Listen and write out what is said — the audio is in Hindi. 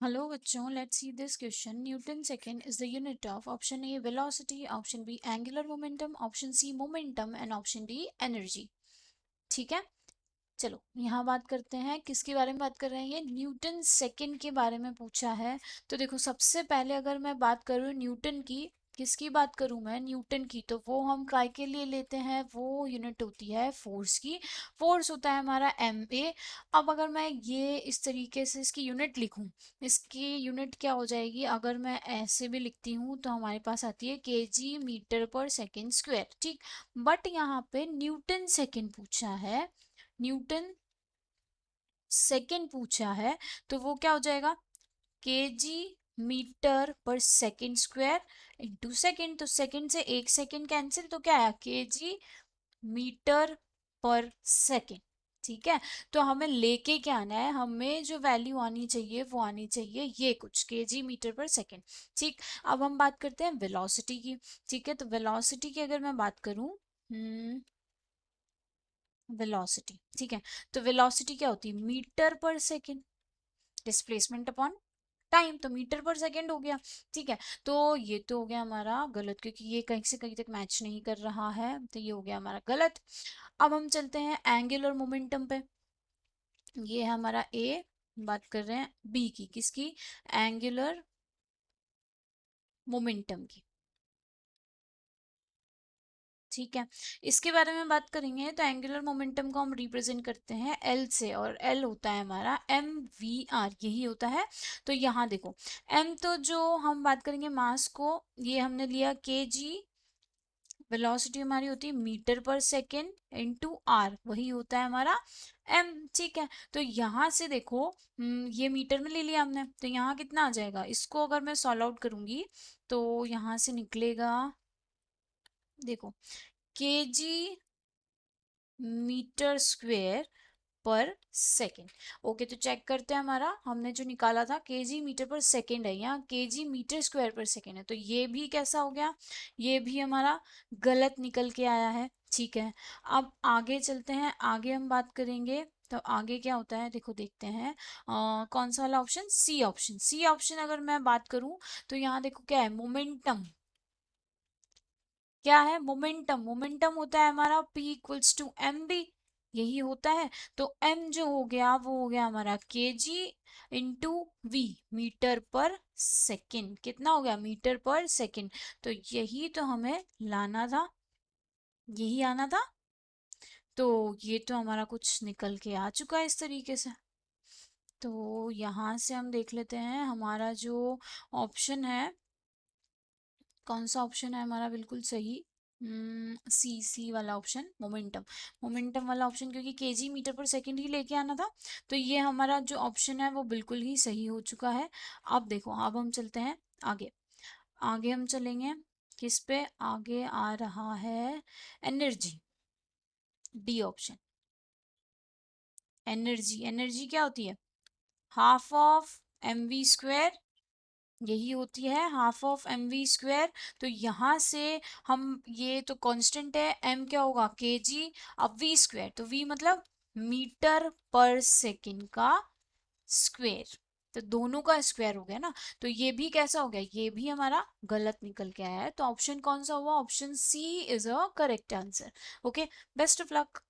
Hello बच्चों, let's see this question. Newton second is the unit of option A velocity, option B angular momentum, option C momentum and option D energy. ठीक है, चलो यहाँ बात करते हैं किसके बारे में बात कर रहे हैं। ये न्यूटन सेकंड के बारे में पूछा है। तो देखो सबसे पहले अगर मैं बात करूँ न्यूटन की, किसकी बात करूँ मैं, न्यूटन की, तो वो हम काय के लिए लेते हैं, वो यूनिट होती है फोर्स की। फोर्स होता है हमारा एम ए। अब अगर मैं ये इस तरीके से इसकी यूनिट लिखूँ, इसकी यूनिट क्या हो जाएगी, अगर मैं ऐसे भी लिखती हूँ तो हमारे पास आती है केजी मीटर पर सेकेंड स्क्वायर। ठीक, बट यहाँ पे न्यूटन सेकेंड पूछा है, न्यूटन सेकेंड पूछा है, तो वो क्या हो जाएगा, केजी मीटर पर सेकेंड स्क्वायर इंटू सेकेंड। तो सेकेंड से एक सेकेंड कैंसिल, तो क्या आया, केजी मीटर पर सेकेंड। ठीक है, तो हमें लेके क्या आना है, हमें जो वैल्यू आनी चाहिए वो आनी चाहिए ये कुछ केजी मीटर पर सेकेंड। ठीक, अब हम बात करते हैं वेलोसिटी की। ठीक है, तो वेलोसिटी की अगर मैं बात करूं, वेलोसिटी, ठीक है, तो वेलोसिटी क्या होती है, मीटर पर सेकेंड, डिस्प्लेसमेंट अपॉन टाइम, तो मीटर पर सेकेंड हो गया। ठीक है, तो ये तो हो गया हमारा गलत, क्योंकि ये कहीं से कहीं तक मैच नहीं कर रहा है, तो ये हो गया हमारा गलत। अब हम चलते हैं एंगुलर मोमेंटम पे। ये है हमारा ए, बात कर रहे हैं बी की, किसकी, एंगुलर मोमेंटम की। ठीक है, इसके बारे में बात करेंगे तो एंगुलर मोमेंटम को हम रिप्रेजेंट करते हैं एल से, और एल होता है हमारा एम वी आर, यही होता है। तो यहाँ देखो एम, तो जो हम बात करेंगे मास को, ये हमने लिया के जी, वेलोसिटी हमारी होती है मीटर पर सेकेंड इंटू आर, वही होता है हमारा एम। ठीक है, तो यहाँ से देखो, ये मीटर में ले लिया हमने, तो यहाँ कितना आ जाएगा, इसको अगर मैं सॉल्व आउट करूंगी तो यहाँ से निकलेगा, देखो, केजी मीटर स्क्वेयर पर सेकेंड। ओके, तो चेक करते हैं, हमारा हमने जो निकाला था केजी मीटर पर सेकेंड है, यहाँ केजी मीटर स्क्वायर पर सेकेंड है, तो ये भी कैसा हो गया, ये भी हमारा गलत निकल के आया है। ठीक है, अब आगे चलते हैं, आगे हम बात करेंगे, तो आगे क्या होता है, देखो देखते हैं कौन सा वाला option, C option. C option अगर मैं बात करूं तो यहाँ देखो क्या है, मोमेंटम, क्या है, मोमेंटम। मोमेंटम होता है हमारा P equals to M B, यही होता है। तो m जो हो गया वो हो गया हमारा kg इंटू वी, मीटर पर सेकेंड, कितना हो गया, मीटर पर सेकेंड। तो यही तो हमें लाना था, यही आना था। तो ये तो हमारा कुछ निकल के आ चुका है इस तरीके से। तो यहाँ से हम देख लेते हैं हमारा जो ऑप्शन है, कौन सा ऑप्शन है हमारा बिल्कुल सही, सी, सी वाला ऑप्शन, मोमेंटम। मोमेंटम वाला ऑप्शन, क्योंकि केजी मीटर पर सेकंड ही लेके आना था, तो ये हमारा जो ऑप्शन है वो बिल्कुल ही सही हो चुका है। अब देखो, अब हम चलते हैं आगे, आगे हम चलेंगे किस पे, आगे आ रहा है energy, D option. Energy, energy क्या होती है, half of M V square, यही होती है half of M V square. तो यहाँ से हम, ये तो कांस्टेंट है, एम क्या होगा, के जी, अब वी स्क्वायर, तो वी मतलब मीटर पर सेकेंड का स्क्वायर, तो दोनों का स्क्वायर हो गया ना। तो ये भी कैसा हो गया, ये भी हमारा गलत निकल के आया है। तो ऑप्शन कौन सा हुआ, option C is a correct answer. Okay, best of luck.